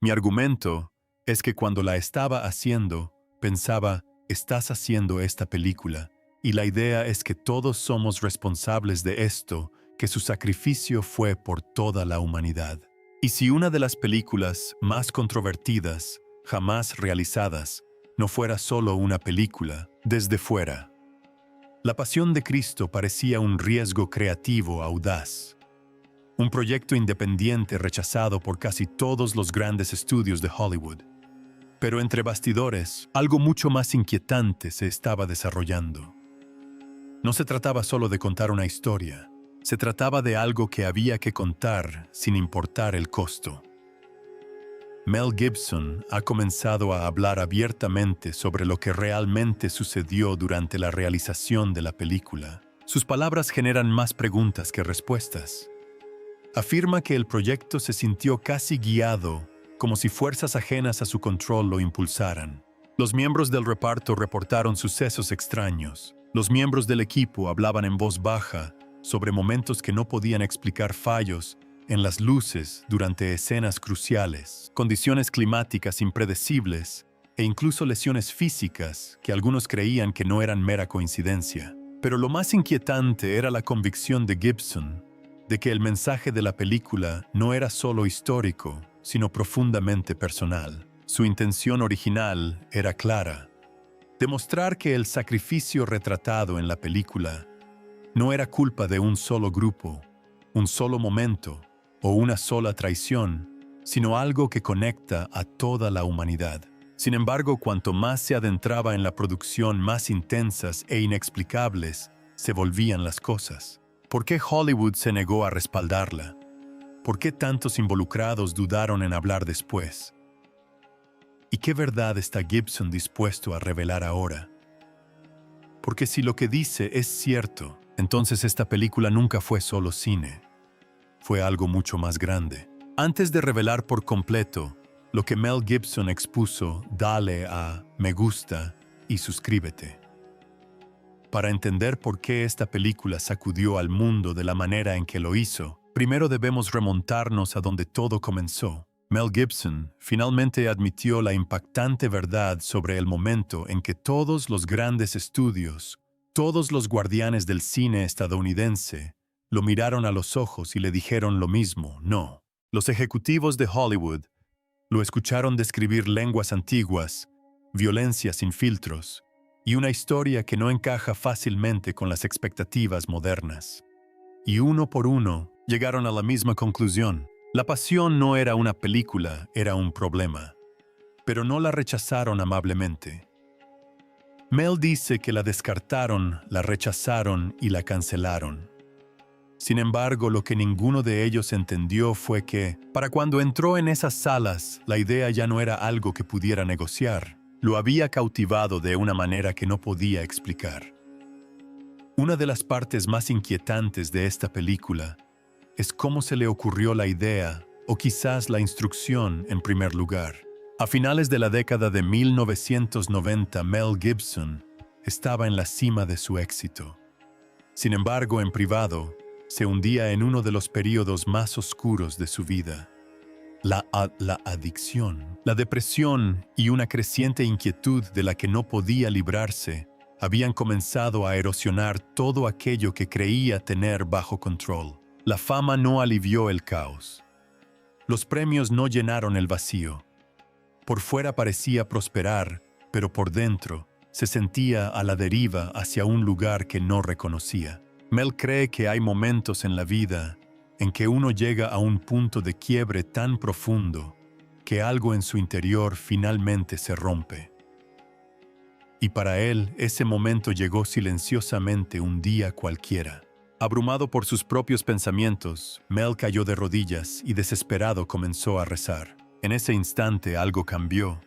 Mi argumento es que cuando la estaba haciendo, pensaba, estás haciendo esta película, y la idea es que todos somos responsables de esto, que su sacrificio fue por toda la humanidad. Y si una de las películas más controvertidas, jamás realizadas, no fuera solo una película, desde fuera. La Pasión de Cristo parecía un riesgo creativo audaz. Un proyecto independiente rechazado por casi todos los grandes estudios de Hollywood. Pero entre bastidores, algo mucho más inquietante se estaba desarrollando. No se trataba solo de contar una historia, se trataba de algo que había que contar sin importar el costo. Mel Gibson ha comenzado a hablar abiertamente sobre lo que realmente sucedió durante la realización de la película. Sus palabras generan más preguntas que respuestas. Afirma que el proyecto se sintió casi guiado, como si fuerzas ajenas a su control lo impulsaran. Los miembros del reparto reportaron sucesos extraños. Los miembros del equipo hablaban en voz baja sobre momentos que no podían explicar fallos en las luces durante escenas cruciales, condiciones climáticas impredecibles e incluso lesiones físicas que algunos creían que no eran mera coincidencia. Pero lo más inquietante era la convicción de Gibson de que el mensaje de la película no era solo histórico, sino profundamente personal. Su intención original era clara: demostrar que el sacrificio retratado en la película no era culpa de un solo grupo, un solo momento o una sola traición, sino algo que conecta a toda la humanidad. Sin embargo, cuanto más se adentraba en la producción, más intensas e inexplicables se volvían las cosas. ¿Por qué Hollywood se negó a respaldarla? ¿Por qué tantos involucrados dudaron en hablar después? ¿Y qué verdad está Gibson dispuesto a revelar ahora? Porque si lo que dice es cierto, entonces esta película nunca fue solo cine. Fue algo mucho más grande. Antes de revelar por completo lo que Mel Gibson expuso, dale a me gusta y suscríbete. Para entender por qué esta película sacudió al mundo de la manera en que lo hizo, primero debemos remontarnos a donde todo comenzó. Mel Gibson finalmente admitió la impactante verdad sobre el momento en que todos los grandes estudios, todos los guardianes del cine estadounidense, lo miraron a los ojos y le dijeron lo mismo: no. Los ejecutivos de Hollywood lo escucharon describir lenguas antiguas, violencia sin filtros, y una historia que no encaja fácilmente con las expectativas modernas. Y uno por uno llegaron a la misma conclusión: La Pasión no era una película, era un problema. Pero no la rechazaron amablemente. Mel dice que la descartaron, la rechazaron y la cancelaron. Sin embargo, lo que ninguno de ellos entendió fue que, para cuando entró en esas salas, la idea ya no era algo que pudiera negociar. Lo había cautivado de una manera que no podía explicar. Una de las partes más inquietantes de esta película es cómo se le ocurrió la idea, o quizás la instrucción en primer lugar. A finales de la década de 1990, Mel Gibson estaba en la cima de su éxito. Sin embargo, en privado, se hundía en uno de los períodos más oscuros de su vida. La adicción, la depresión y una creciente inquietud de la que no podía librarse habían comenzado a erosionar todo aquello que creía tener bajo control. La fama no alivió el caos. Los premios no llenaron el vacío. Por fuera parecía prosperar, pero por dentro se sentía a la deriva hacia un lugar que no reconocía. Mel cree que hay momentos en la vida en que uno llega a un punto de quiebre tan profundo que algo en su interior finalmente se rompe. Y para él, ese momento llegó silenciosamente un día cualquiera. Abrumado por sus propios pensamientos, Mel cayó de rodillas y desesperado comenzó a rezar. En ese instante algo cambió,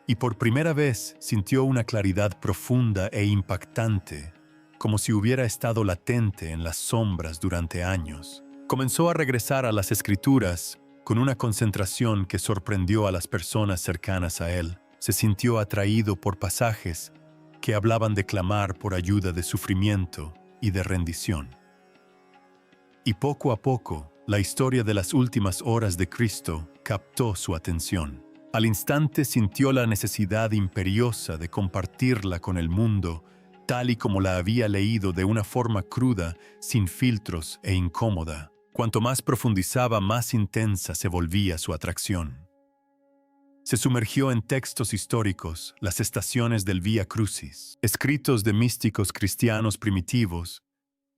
y por primera vez sintió una claridad profunda e impactante, como si hubiera estado latente en las sombras durante años. Comenzó a regresar a las Escrituras con una concentración que sorprendió a las personas cercanas a él. Se sintió atraído por pasajes que hablaban de clamar por ayuda de sufrimiento y de rendición. Y poco a poco, la historia de las últimas horas de Cristo captó su atención. Al instante sintió la necesidad imperiosa de compartirla con el mundo, tal y como la había leído, de una forma cruda, sin filtros e incómoda. Cuanto más profundizaba, más intensa se volvía su atracción. Se sumergió en textos históricos, las estaciones del Vía Crucis, escritos de místicos cristianos primitivos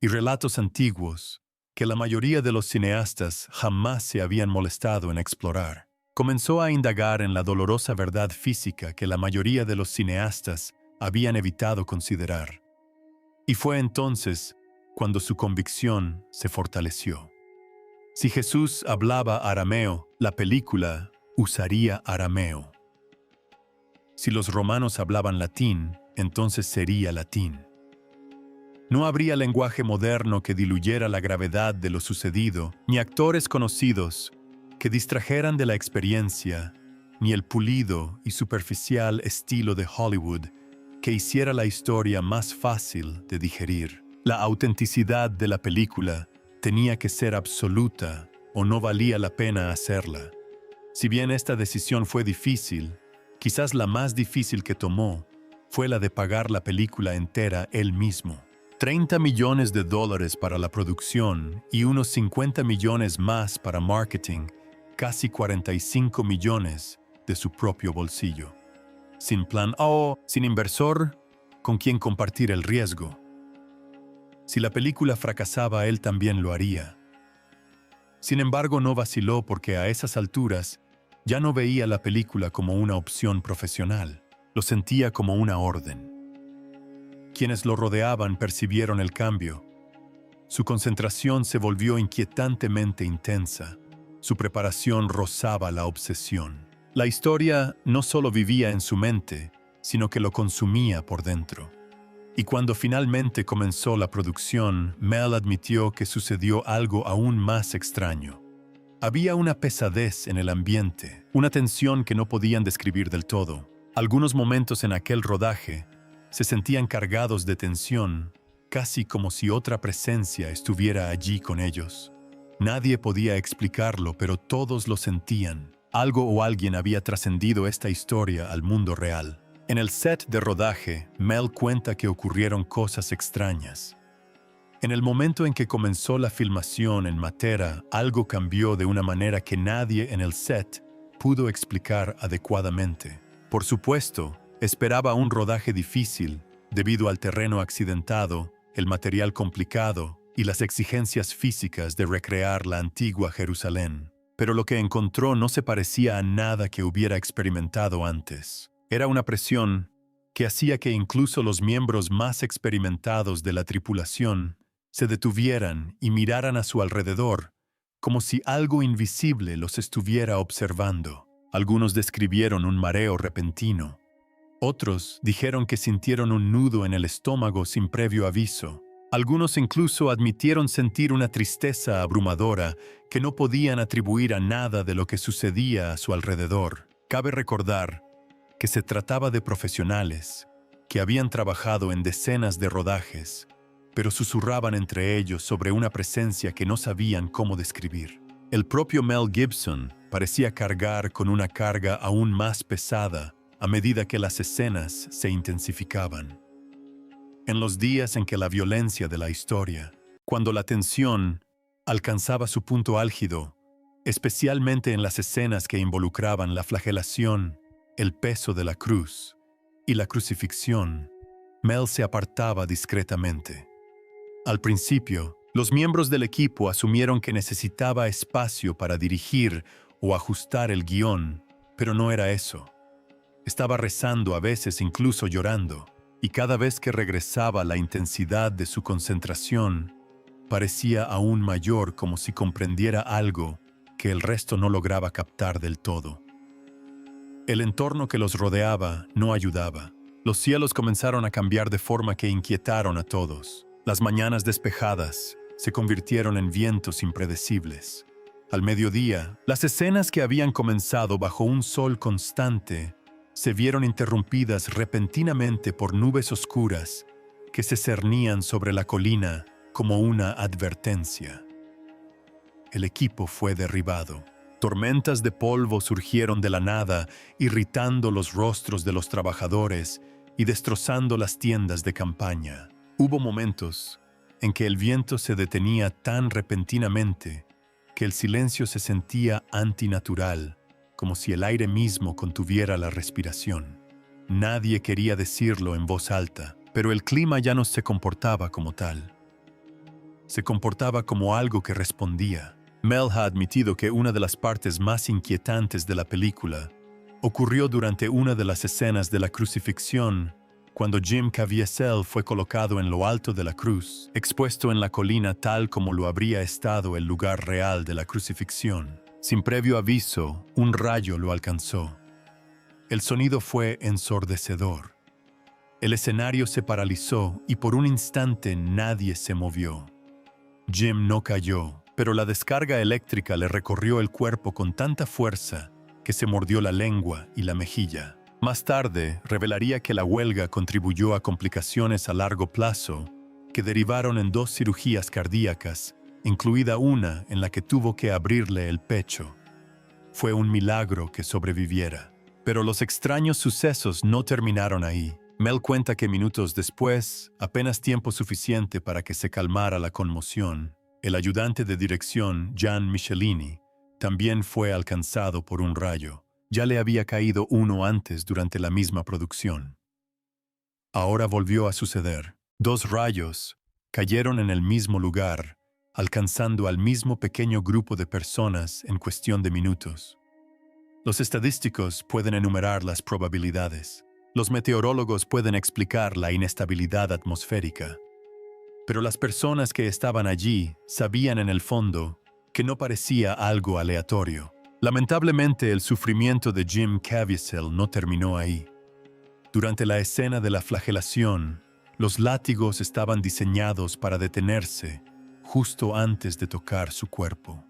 y relatos antiguos que la mayoría de los cineastas jamás se habían molestado en explorar. Comenzó a indagar en la dolorosa verdad física que la mayoría de los cineastas habían evitado considerar. Y fue entonces cuando su convicción se fortaleció. Si Jesús hablaba arameo, la película usaría arameo. Si los romanos hablaban latín, entonces sería latín. No habría lenguaje moderno que diluyera la gravedad de lo sucedido, ni actores conocidos que distrajeran de la experiencia, ni el pulido y superficial estilo de Hollywood que hiciera la historia más fácil de digerir. La autenticidad de la película tenía que ser absoluta o no valía la pena hacerla. Si bien esta decisión fue difícil, quizás la más difícil que tomó fue la de pagar la película entera él mismo. $30 millones para la producción y unos 50 millones más para marketing, casi 45 millones de su propio bolsillo. Sin plan A, sin inversor, con quien compartir el riesgo. Si la película fracasaba, él también lo haría. Sin embargo, no vaciló porque a esas alturas ya no veía la película como una opción profesional, lo sentía como una orden. Quienes lo rodeaban percibieron el cambio. Su concentración se volvió inquietantemente intensa. Su preparación rozaba la obsesión. La historia no solo vivía en su mente, sino que lo consumía por dentro. Y cuando finalmente comenzó la producción, Mel admitió que sucedió algo aún más extraño. Había una pesadez en el ambiente, una tensión que no podían describir del todo. Algunos momentos en aquel rodaje se sentían cargados de tensión, casi como si otra presencia estuviera allí con ellos. Nadie podía explicarlo, pero todos lo sentían. Algo o alguien había trascendido esta historia al mundo real. En el set de rodaje, Mel cuenta que ocurrieron cosas extrañas. En el momento en que comenzó la filmación en Matera, algo cambió de una manera que nadie en el set pudo explicar adecuadamente. Por supuesto, esperaba un rodaje difícil debido al terreno accidentado, el material complicado y las exigencias físicas de recrear la antigua Jerusalén. Pero lo que encontró no se parecía a nada que hubiera experimentado antes. Era una presión que hacía que incluso los miembros más experimentados de la tripulación se detuvieran y miraran a su alrededor, como si algo invisible los estuviera observando. Algunos describieron un mareo repentino. Otros dijeron que sintieron un nudo en el estómago sin previo aviso. Algunos incluso admitieron sentir una tristeza abrumadora que no podían atribuir a nada de lo que sucedía a su alrededor. Cabe recordar que se trataba de profesionales que habían trabajado en decenas de rodajes, pero susurraban entre ellos sobre una presencia que no sabían cómo describir. El propio Mel Gibson parecía cargar con una carga aún más pesada a medida que las escenas se intensificaban. En los días en que la violencia de la historia, cuando la tensión alcanzaba su punto álgido, especialmente en las escenas que involucraban la flagelación, el peso de la cruz y la crucifixión, Mel se apartaba discretamente. Al principio, los miembros del equipo asumieron que necesitaba espacio para dirigir o ajustar el guión, pero no era eso. Estaba rezando, a veces incluso llorando, y cada vez que regresaba la intensidad de su concentración parecía aún mayor, como si comprendiera algo que el resto no lograba captar del todo. El entorno que los rodeaba no ayudaba. Los cielos comenzaron a cambiar de forma que inquietaron a todos. Las mañanas despejadas se convirtieron en vientos impredecibles. Al mediodía, las escenas que habían comenzado bajo un sol constante se vieron interrumpidas repentinamente por nubes oscuras que se cernían sobre la colina como una advertencia. El equipo fue derribado. Tormentas de polvo surgieron de la nada, irritando los rostros de los trabajadores y destrozando las tiendas de campaña. Hubo momentos en que el viento se detenía tan repentinamente que el silencio se sentía antinatural, como si el aire mismo contuviera la respiración. Nadie quería decirlo en voz alta, pero el clima ya no se comportaba como tal. Se comportaba como algo que respondía. Mel ha admitido que una de las partes más inquietantes de la película ocurrió durante una de las escenas de la crucifixión, cuando Jim Caviezel fue colocado en lo alto de la cruz, expuesto en la colina tal como lo habría estado el lugar real de la crucifixión. Sin previo aviso, un rayo lo alcanzó. El sonido fue ensordecedor. El escenario se paralizó y por un instante nadie se movió. Jim no cayó, pero la descarga eléctrica le recorrió el cuerpo con tanta fuerza que se mordió la lengua y la mejilla. Más tarde, revelaría que la huelga contribuyó a complicaciones a largo plazo que derivaron en 2 cirugías cardíacas, incluida una en la que tuvo que abrirle el pecho. Fue un milagro que sobreviviera. Pero los extraños sucesos no terminaron ahí. Mel cuenta que minutos después, apenas tiempo suficiente para que se calmara la conmoción, el ayudante de dirección, Gian Michelini, también fue alcanzado por un rayo. Ya le había caído uno antes durante la misma producción. Ahora volvió a suceder. 2 rayos cayeron en el mismo lugar, alcanzando al mismo pequeño grupo de personas en cuestión de minutos. Los estadísticos pueden enumerar las probabilidades. Los meteorólogos pueden explicar la inestabilidad atmosférica. Pero las personas que estaban allí sabían en el fondo que no parecía algo aleatorio. Lamentablemente, el sufrimiento de Jim Caviezel no terminó ahí. Durante la escena de la flagelación, los látigos estaban diseñados para detenerse justo antes de tocar su cuerpo.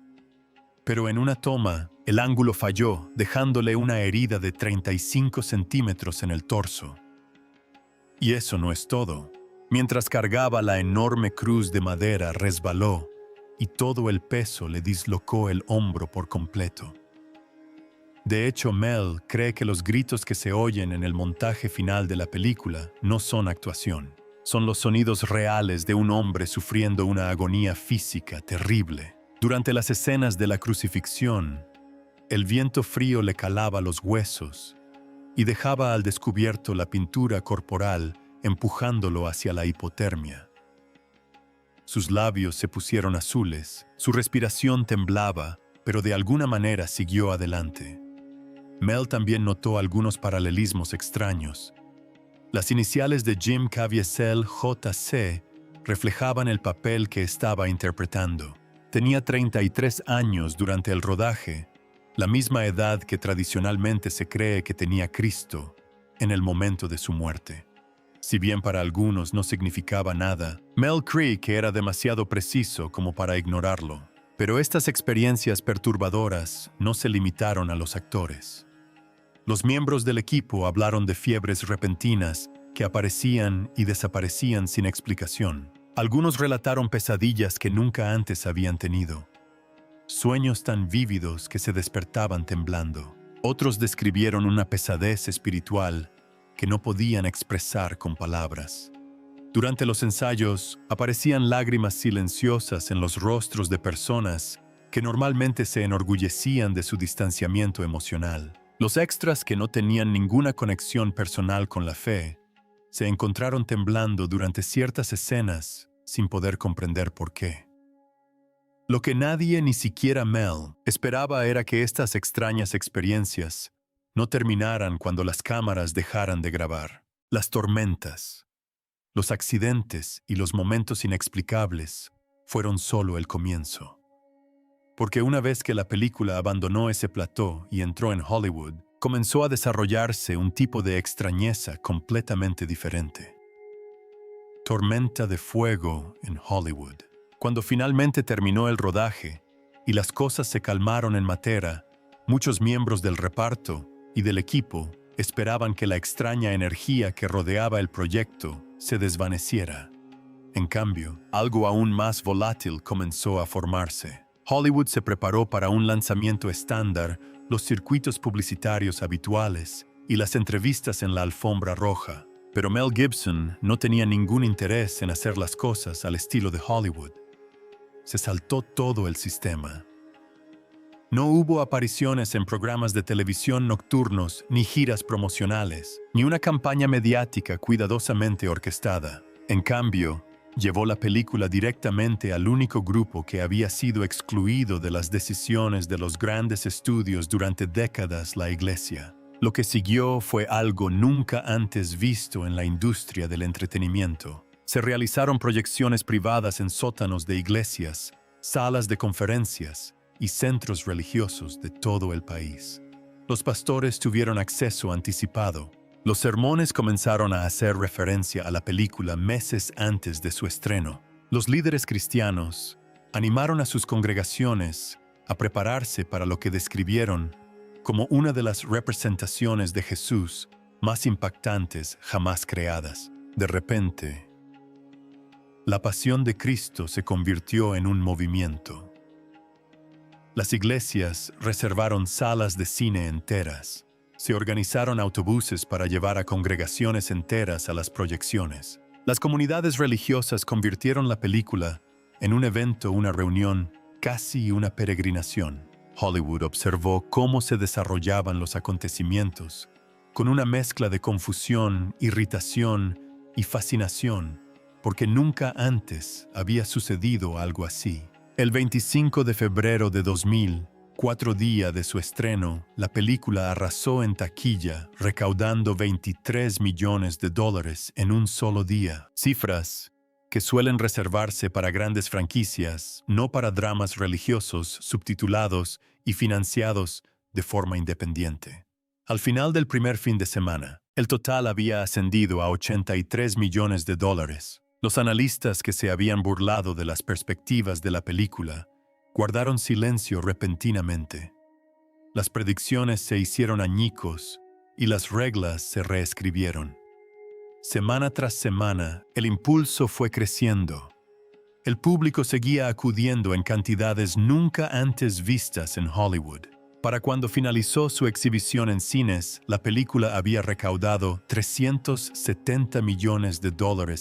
Pero en una toma, el ángulo falló, dejándole una herida de 35 centímetros en el torso. Y eso no es todo. Mientras cargaba la enorme cruz de madera, resbaló, y todo el peso le dislocó el hombro por completo. De hecho, Mel cree que los gritos que se oyen en el montaje final de la película no son actuación. Son los sonidos reales de un hombre sufriendo una agonía física terrible. Durante las escenas de la crucifixión, el viento frío le calaba los huesos y dejaba al descubierto la pintura corporal, empujándolo hacia la hipotermia. Sus labios se pusieron azules, su respiración temblaba, pero de alguna manera siguió adelante. Mel también notó algunos paralelismos extraños. Las iniciales de Jim Caviezel, JC, reflejaban el papel que estaba interpretando. Tenía 33 años durante el rodaje, la misma edad que tradicionalmente se cree que tenía Cristo en el momento de su muerte. Si bien para algunos no significaba nada, Mel cree que era demasiado preciso como para ignorarlo. Pero estas experiencias perturbadoras no se limitaron a los actores. Los miembros del equipo hablaron de fiebres repentinas que aparecían y desaparecían sin explicación. Algunos relataron pesadillas que nunca antes habían tenido. Sueños tan vívidos que se despertaban temblando. Otros describieron una pesadez espiritual que no podían expresar con palabras. Durante los ensayos, aparecían lágrimas silenciosas en los rostros de personas que normalmente se enorgullecían de su distanciamiento emocional. Los extras que no tenían ninguna conexión personal con la fe se encontraron temblando durante ciertas escenas sin poder comprender por qué. Lo que nadie, ni siquiera Mel, esperaba era que estas extrañas experiencias no terminaran cuando las cámaras dejaran de grabar. Las tormentas, los accidentes y los momentos inexplicables fueron solo el comienzo. Porque una vez que la película abandonó ese plató y entró en Hollywood, comenzó a desarrollarse un tipo de extrañeza completamente diferente. Tormenta de fuego en Hollywood. Cuando finalmente terminó el rodaje y las cosas se calmaron en Matera, muchos miembros del reparto y del equipo esperaban que la extraña energía que rodeaba el proyecto se desvaneciera. En cambio, algo aún más volátil comenzó a formarse. Hollywood se preparó para un lanzamiento estándar, los circuitos publicitarios habituales y las entrevistas en la alfombra roja. Pero Mel Gibson no tenía ningún interés en hacer las cosas al estilo de Hollywood. Se saltó todo el sistema. No hubo apariciones en programas de televisión nocturnos, ni giras promocionales, ni una campaña mediática cuidadosamente orquestada. En cambio, llevó la película directamente al único grupo que había sido excluido de las decisiones de los grandes estudios durante décadas, la Iglesia. Lo que siguió fue algo nunca antes visto en la industria del entretenimiento. Se realizaron proyecciones privadas en sótanos de iglesias, salas de conferencias y centros religiosos de todo el país. Los pastores tuvieron acceso anticipado. Los sermones comenzaron a hacer referencia a la película meses antes de su estreno. Los líderes cristianos animaron a sus congregaciones a prepararse para lo que describieron como una de las representaciones de Jesús más impactantes jamás creadas. De repente, la pasión de Cristo se convirtió en un movimiento. Las iglesias reservaron salas de cine enteras. Se organizaron autobuses para llevar a congregaciones enteras a las proyecciones. Las comunidades religiosas convirtieron la película en un evento, una reunión, casi una peregrinación. Hollywood observó cómo se desarrollaban los acontecimientos, con una mezcla de confusión, irritación y fascinación, porque nunca antes había sucedido algo así. El 25 de febrero de 2000, 4 días de su estreno, la película arrasó en taquilla, recaudando $23 millones en un solo día. Cifras que suelen reservarse para grandes franquicias, no para dramas religiosos subtitulados y financiados de forma independiente. Al final del primer fin de semana, el total había ascendido a $83 millones. Los analistas que se habían burlado de las perspectivas de la película guardaron silencio repentinamente. Las predicciones se hicieron añicos y las reglas se reescribieron. Semana tras semana, el impulso fue creciendo. El público seguía acudiendo en cantidades nunca antes vistas en Hollywood. Para cuando finalizó su exhibición en cines, la película había recaudado $370 millones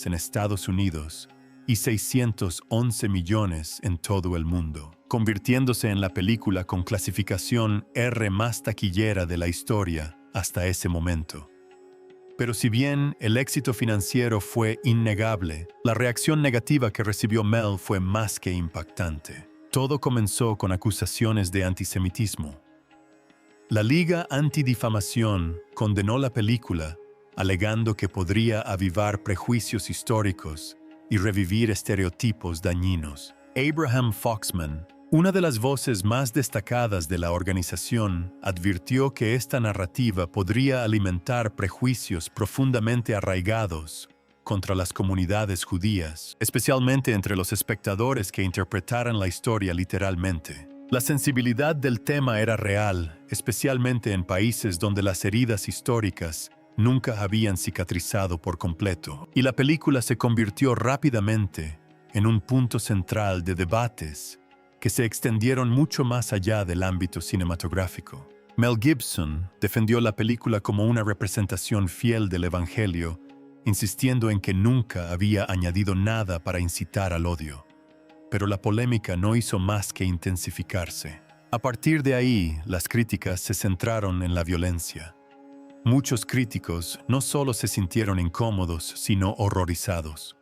en Estados Unidos y 611 millones en todo el mundo, convirtiéndose en la película con clasificación R más taquillera de la historia hasta ese momento. Pero si bien el éxito financiero fue innegable, la reacción negativa que recibió Mel fue más que impactante. Todo comenzó con acusaciones de antisemitismo. La Liga Antidifamación condenó la película, alegando que podría avivar prejuicios históricos y revivir estereotipos dañinos. Abraham Foxman, una de las voces más destacadas de la organización, advirtió que esta narrativa podría alimentar prejuicios profundamente arraigados contra las comunidades judías, especialmente entre los espectadores que interpretaran la historia literalmente. La sensibilidad del tema era real, especialmente en países donde las heridas históricas nunca habían cicatrizado por completo, y la película se convirtió rápidamente en un punto central de debates que se extendieron mucho más allá del ámbito cinematográfico. Mel Gibson defendió la película como una representación fiel del Evangelio, insistiendo en que nunca había añadido nada para incitar al odio. Pero la polémica no hizo más que intensificarse. A partir de ahí, las críticas se centraron en la violencia. Muchos críticos no solo se sintieron incómodos, sino horrorizados.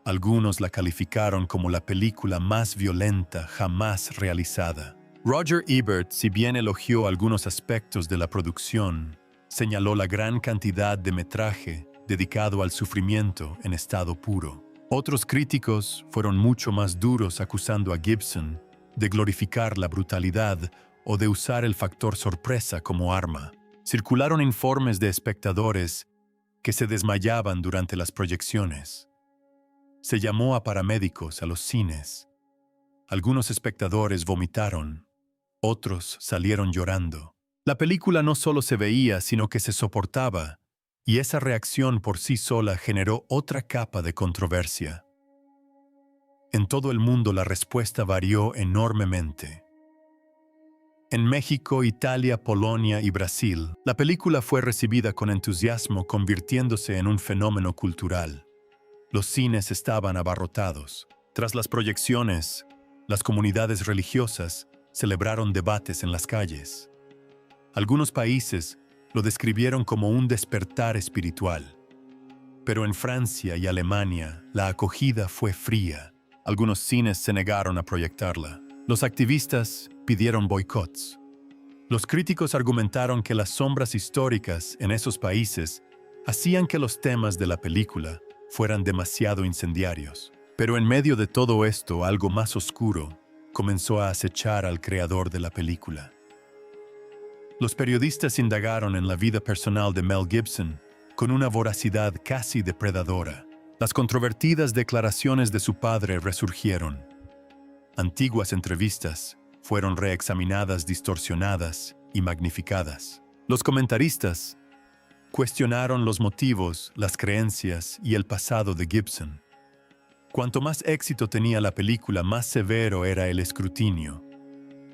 Algunos la calificaron como la película más violenta jamás realizada. Roger Ebert, si bien elogió algunos aspectos de la producción, señaló la gran cantidad de metraje dedicado al sufrimiento en estado puro. Otros críticos fueron mucho más duros acusando a Gibson de glorificar la brutalidad o de usar el factor sorpresa como arma. Circularon informes de espectadores que se desmayaban durante las proyecciones. Se llamó a paramédicos a los cines. Algunos espectadores vomitaron, otros salieron llorando. La película no solo se veía, sino que se soportaba, y esa reacción por sí sola generó otra capa de controversia. En todo el mundo la respuesta varió enormemente. En México, Italia, Polonia y Brasil, la película fue recibida con entusiasmo, convirtiéndose en un fenómeno cultural. Los cines estaban abarrotados. Tras las proyecciones, las comunidades religiosas celebraron debates en las calles. Algunos países lo describieron como un despertar espiritual. Pero en Francia y Alemania, la acogida fue fría. Algunos cines se negaron a proyectarla. Los activistas pidieron boicots. Los críticos argumentaron que las sombras históricas en esos países hacían que los temas de la película fueran demasiado incendiarios. Pero en medio de todo esto, algo más oscuro comenzó a acechar al creador de la película. Los periodistas indagaron en la vida personal de Mel Gibson con una voracidad casi depredadora. Las controvertidas declaraciones de su padre resurgieron. Antiguas entrevistas fueron reexaminadas, distorsionadas y magnificadas. Los comentaristas cuestionaron los motivos, las creencias y el pasado de Gibson. Cuanto más éxito tenía la película, más severo era el escrutinio.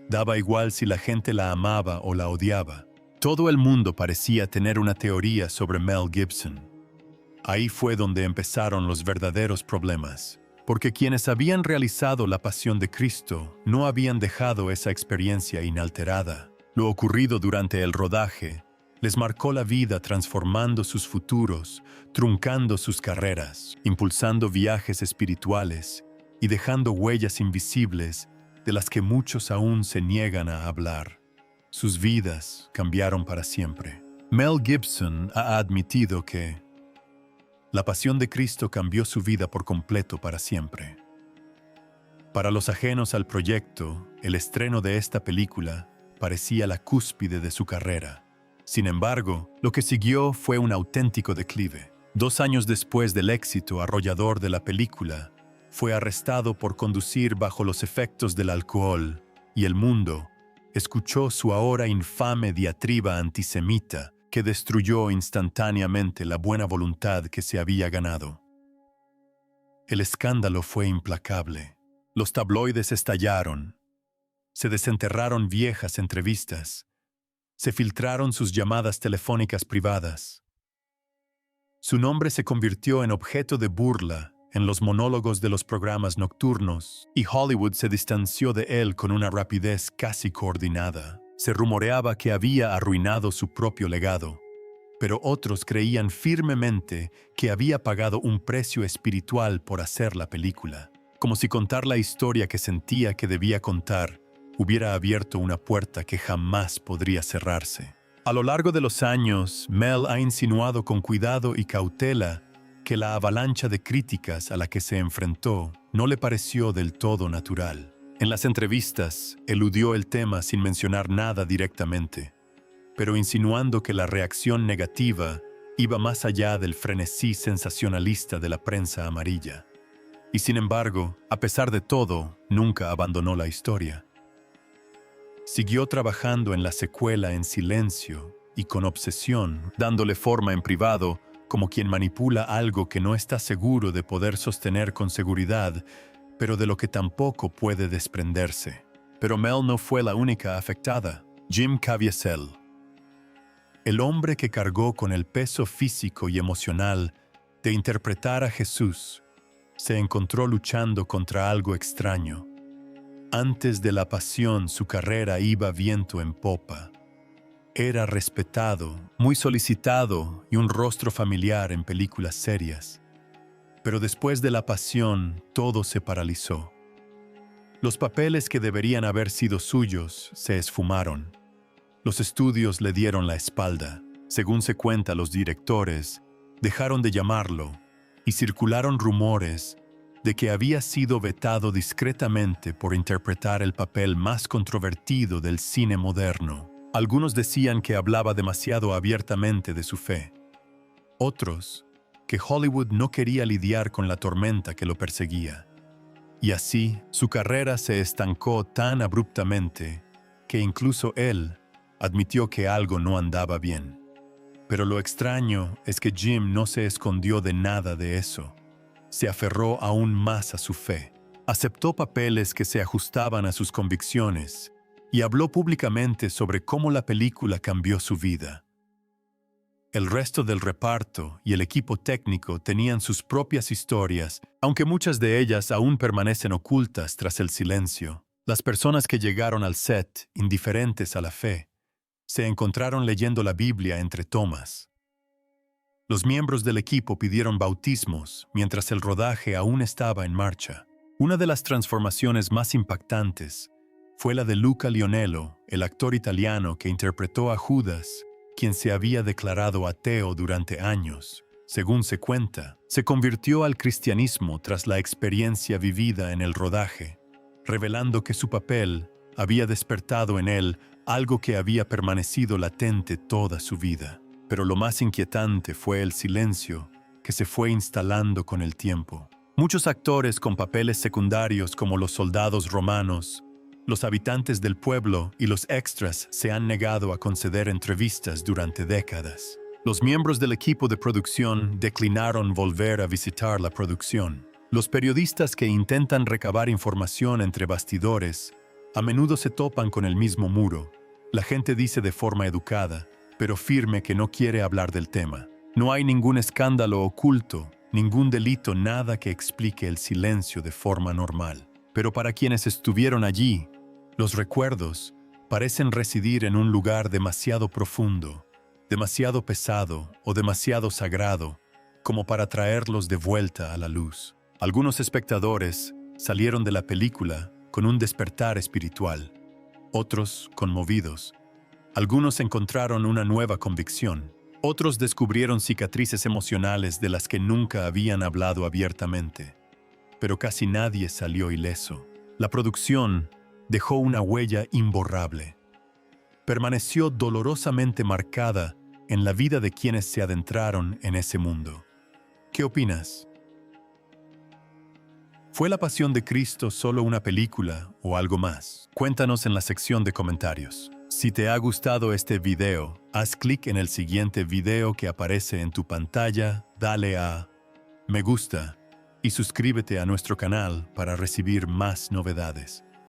Daba igual si la gente la amaba o la odiaba. Todo el mundo parecía tener una teoría sobre Mel Gibson. Ahí fue donde empezaron los verdaderos problemas, porque quienes habían realizado La Pasión de Cristo no habían dejado esa experiencia inalterada. Lo ocurrido durante el rodaje les marcó la vida, transformando sus futuros, truncando sus carreras, impulsando viajes espirituales y dejando huellas invisibles de las que muchos aún se niegan a hablar. Sus vidas cambiaron para siempre. Mel Gibson ha admitido que La Pasión de Cristo cambió su vida por completo para siempre. Para los ajenos al proyecto, el estreno de esta película parecía la cúspide de su carrera. Sin embargo, lo que siguió fue un auténtico declive. 2 años después del éxito arrollador de la película, fue arrestado por conducir bajo los efectos del alcohol, y el mundo escuchó su ahora infame diatriba antisemita que destruyó instantáneamente la buena voluntad que se había ganado. El escándalo fue implacable. Los tabloides estallaron. Se desenterraron viejas entrevistas. Se filtraron sus llamadas telefónicas privadas. Su nombre se convirtió en objeto de burla en los monólogos de los programas nocturnos, y Hollywood se distanció de él con una rapidez casi coordinada. Se rumoreaba que había arruinado su propio legado, pero otros creían firmemente que había pagado un precio espiritual por hacer la película, como si contar la historia que sentía que debía contar hubiera abierto una puerta que jamás podría cerrarse. A lo largo de los años, Mel ha insinuado con cuidado y cautela que la avalancha de críticas a la que se enfrentó no le pareció del todo natural. En las entrevistas, eludió el tema sin mencionar nada directamente, pero insinuando que la reacción negativa iba más allá del frenesí sensacionalista de la prensa amarilla. Y sin embargo, a pesar de todo, nunca abandonó la historia. Siguió trabajando en la secuela en silencio y con obsesión, dándole forma en privado como quien manipula algo que no está seguro de poder sostener con seguridad, pero de lo que tampoco puede desprenderse. Pero Mel no fue la única afectada. Jim Caviezel, el hombre que cargó con el peso físico y emocional de interpretar a Jesús, se encontró luchando contra algo extraño. Antes de la pasión, su carrera iba viento en popa. Era respetado, muy solicitado y un rostro familiar en películas serias. Pero después de la pasión, todo se paralizó. Los papeles que deberían haber sido suyos se esfumaron. Los estudios le dieron la espalda. Según se cuenta, los directores dejaron de llamarlo y circularon rumores de que había sido vetado discretamente por interpretar el papel más controvertido del cine moderno. Algunos decían que hablaba demasiado abiertamente de su fe. Otros, que Hollywood no quería lidiar con la tormenta que lo perseguía. Y así, su carrera se estancó tan abruptamente que incluso él admitió que algo no andaba bien. Pero lo extraño es que Jim no se escondió de nada de eso. Se aferró aún más a su fe. Aceptó papeles que se ajustaban a sus convicciones y habló públicamente sobre cómo la película cambió su vida. El resto del reparto y el equipo técnico tenían sus propias historias, aunque muchas de ellas aún permanecen ocultas tras el silencio. Las personas que llegaron al set, indiferentes a la fe, se encontraron leyendo la Biblia entre tomas. Los miembros del equipo pidieron bautismos mientras el rodaje aún estaba en marcha. Una de las transformaciones más impactantes fue la de Luca Lionello, el actor italiano que interpretó a Judas, quien se había declarado ateo durante años. Según se cuenta, se convirtió al cristianismo tras la experiencia vivida en el rodaje, revelando que su papel había despertado en él algo que había permanecido latente toda su vida. Pero lo más inquietante fue el silencio que se fue instalando con el tiempo. Muchos actores con papeles secundarios como los soldados romanos, los habitantes del pueblo y los extras se han negado a conceder entrevistas durante décadas. Los miembros del equipo de producción declinaron volver a visitar la producción. Los periodistas que intentan recabar información entre bastidores a menudo se topan con el mismo muro. La gente dice de forma educada, pero firme, que no quiere hablar del tema. No hay ningún escándalo oculto, ningún delito, nada que explique el silencio de forma normal. Pero para quienes estuvieron allí, los recuerdos parecen residir en un lugar demasiado profundo, demasiado pesado o demasiado sagrado como para traerlos de vuelta a la luz. Algunos espectadores salieron de la película con un despertar espiritual, otros conmovidos. Algunos encontraron una nueva convicción, otros descubrieron cicatrices emocionales de las que nunca habían hablado abiertamente. Pero casi nadie salió ileso. La producción dejó una huella imborrable. Permaneció dolorosamente marcada en la vida de quienes se adentraron en ese mundo. ¿Qué opinas? ¿Fue La Pasión de Cristo solo una película o algo más? Cuéntanos en la sección de comentarios. Si te ha gustado este video, haz clic en el siguiente video que aparece en tu pantalla, dale a me gusta y suscríbete a nuestro canal para recibir más novedades.